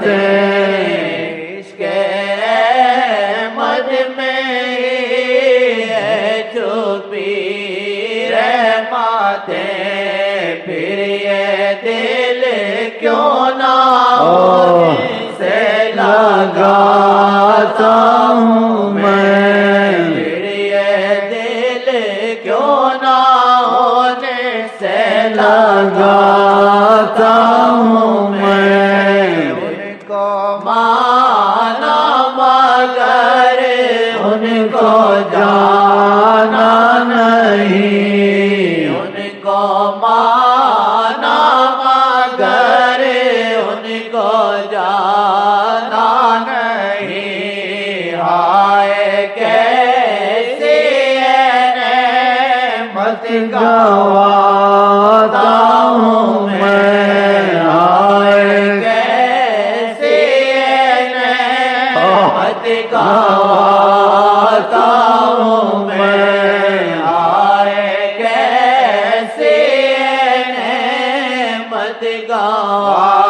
से इश्क़े अहमद में है छुपी रहमतें। फिर ये दिल क्यों ना से लगाता हूँ मैं, फिर ये दिल क्यों ना होने से लगाता हूँ मैं। उनको माना मगर उनको जाना नहीं, उनको माना मगर उनको जाना नहीं। हाय कैसी नेमत गवाता हूँ मैं, हाय कैसी नेमत गवाता हूँ मैं, हाय कैसी नेमत गवाता